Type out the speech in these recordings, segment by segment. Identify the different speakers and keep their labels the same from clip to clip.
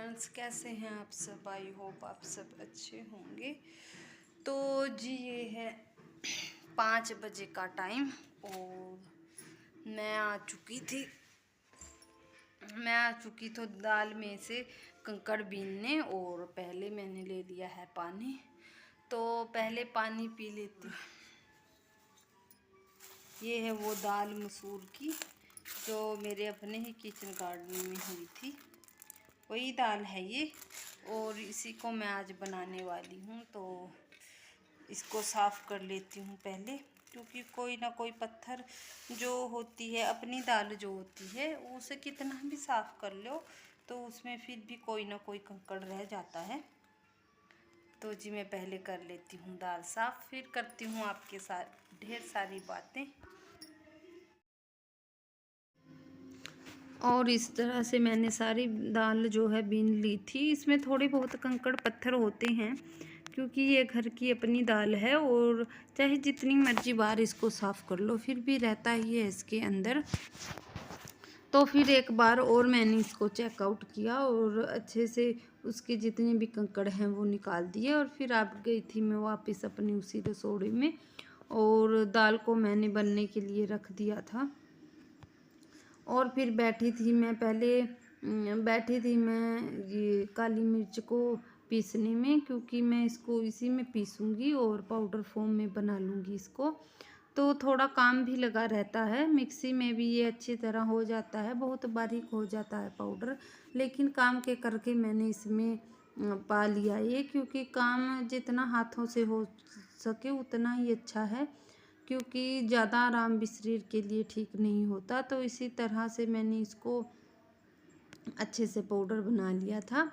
Speaker 1: Friends, कैसे हैं आप सब? आई होप आप सब अच्छे होंगे। तो जी ये है 5 बजे का टाइम और मैं आ चुकी तो दाल में से कंकड़ बीनने। और पहले मैंने ले लिया है पानी, तो पहले पानी पी लेती हूँ। ये है वो दाल मसूर की जो मेरे अपने ही किचन गार्डन में हुई थी, वही दाल है ये। और इसी को मैं आज बनाने वाली हूँ, तो इसको साफ़ कर लेती हूँ पहले, क्योंकि कोई ना कोई पत्थर जो होती है, अपनी दाल जो होती है, उसे कितना भी साफ़ कर लो तो उसमें फिर भी कोई ना कोई कंकड़ रह जाता है। तो जी मैं पहले कर लेती हूँ दाल साफ़, फिर करती हूँ आपके साथ ढेर सारी बातें। और इस तरह से मैंने सारी दाल जो है बीन ली थी। इसमें थोड़े बहुत कंकड़ पत्थर होते हैं, क्योंकि ये घर की अपनी दाल है और चाहे जितनी मर्जी बार इसको साफ़ कर लो फिर भी रहता ही है इसके अंदर। तो फिर एक बार और मैंने इसको चेकआउट किया और अच्छे से उसके जितने भी कंकड़ हैं वो निकाल दिए। और फिर आ गई थी मैं वापस अपनी उसी रसोड़ी में, और दाल को मैंने बनने के लिए रख दिया था। और फिर बैठी थी मैं ये काली मिर्च को पीसने में, क्योंकि मैं इसको इसी में पीसूँगी और पाउडर फॉर्म में बना लूँगी इसको। तो थोड़ा काम भी लगा रहता है, मिक्सी में भी ये अच्छी तरह हो जाता है, बहुत बारीक हो जाता है पाउडर, लेकिन काम के करके मैंने इसमें पा लिया ये, क्योंकि काम जितना हाथों से हो सके उतना ही अच्छा है, क्योंकि ज़्यादा आराम भी शरीर के लिए ठीक नहीं होता। तो इसी तरह से मैंने इसको अच्छे से पाउडर बना लिया था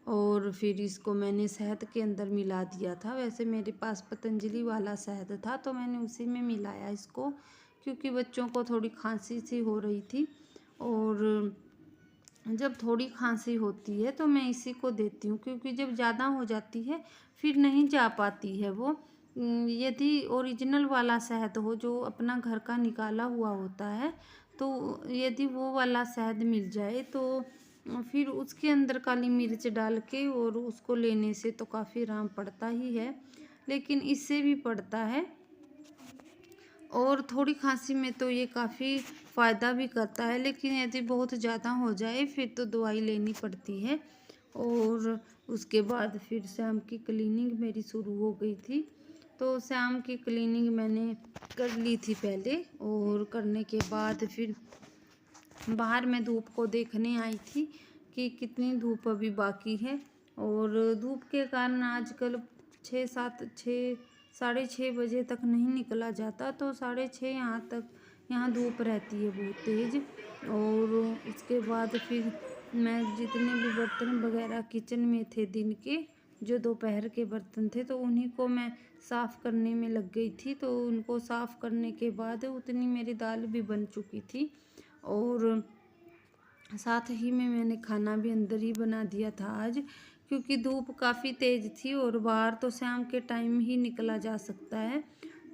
Speaker 1: और फिर इसको मैंने शहद के अंदर मिला दिया था। वैसे मेरे पास पतंजलि वाला शहद था, तो मैंने उसी में मिलाया इसको, क्योंकि बच्चों को थोड़ी खांसी सी हो रही थी और जब थोड़ी खांसी होती है तो मैं इसी को देती हूँ, क्योंकि जब ज़्यादा हो जाती है फिर नहीं जा पाती है वो। यदि ओरिजिनल वाला शहद हो जो अपना घर का निकाला हुआ होता है, तो यदि वो वाला शहद मिल जाए तो फिर उसके अंदर काली मिर्च डाल के और उसको लेने से तो काफ़ी आराम पड़ता ही है, लेकिन इससे भी पड़ता है। और थोड़ी खांसी में तो ये काफ़ी फ़ायदा भी करता है, लेकिन यदि बहुत ज़्यादा हो जाए फिर तो दवाई लेनी पड़ती है। और उसके बाद फिर शाम की क्लीनिंग मेरी शुरू हो गई थी। तो शाम की क्लीनिंग मैंने कर ली थी पहले, और करने के बाद फिर बाहर मैं धूप को देखने आई थी कि कितनी धूप अभी बाकी है। और धूप के कारण आजकल 6 बजे तक नहीं निकला जाता, तो 6:30 यहाँ धूप रहती है बहुत तेज़। और उसके बाद फिर मैं जितने भी बर्तन वगैरह किचन में थे दिन के, जो दोपहर के बर्तन थे, तो उन्हीं को मैं साफ़ करने में लग गई थी। तो उनको साफ़ करने के बाद उतनी मेरी दाल भी बन चुकी थी, और साथ ही में मैंने खाना भी अंदर ही बना दिया था आज, क्योंकि धूप काफ़ी तेज़ थी और बाहर तो शाम के टाइम ही निकला जा सकता है।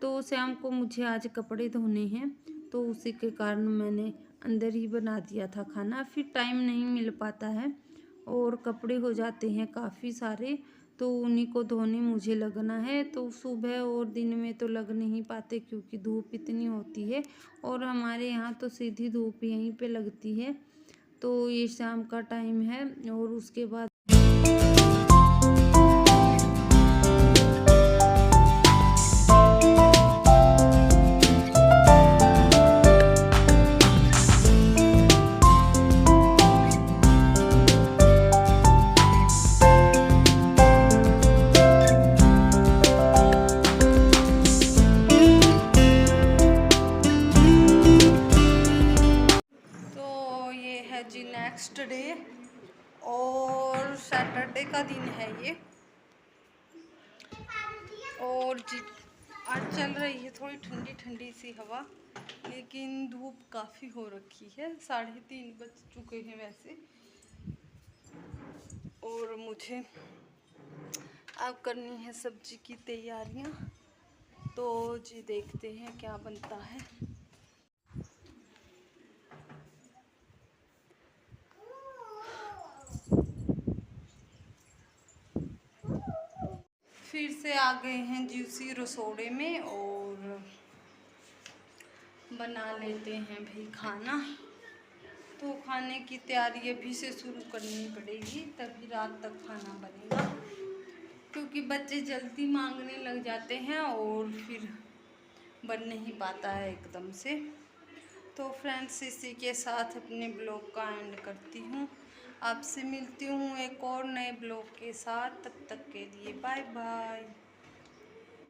Speaker 1: तो शाम को मुझे आज कपड़े धोने हैं, तो उसी के कारण मैंने अंदर ही बना दिया था खाना। फिर टाइम नहीं मिल पाता है और कपड़े हो जाते हैं काफ़ी सारे, तो उन्हीं को धोने मुझे लगना है। तो सुबह और दिन में तो लग नहीं पाते, क्योंकि धूप इतनी होती है, और हमारे यहाँ तो सीधी धूप यहीं पे लगती है। तो ये शाम का टाइम है और उसके बाद जी नेक्स्ट डे, और सैटरडे का दिन है ये। और जी आज चल रही है थोड़ी ठंडी ठंडी सी हवा, लेकिन धूप काफ़ी हो रखी है। 3:30 बज चुके हैं वैसे, और मुझे अब करनी है सब्जी की तैयारियां। तो जी देखते हैं क्या बनता है। फिर से आ गए हैं जूसी रसोड़े में और बना लेते हैं भाई खाना। तो खाने की तैयारी अभी से शुरू करनी पड़ेगी, तभी रात तक खाना बनेगा, क्योंकि बच्चे जल्दी मांगने लग जाते हैं और फिर बन नहीं पाता है एकदम से। तो फ्रेंड्स, इसी के साथ अपने ब्लॉग का एंड करती हूँ। आपसे मिलती हूँ एक और नए ब्लॉग के साथ। तब तक के लिए बाय बाय।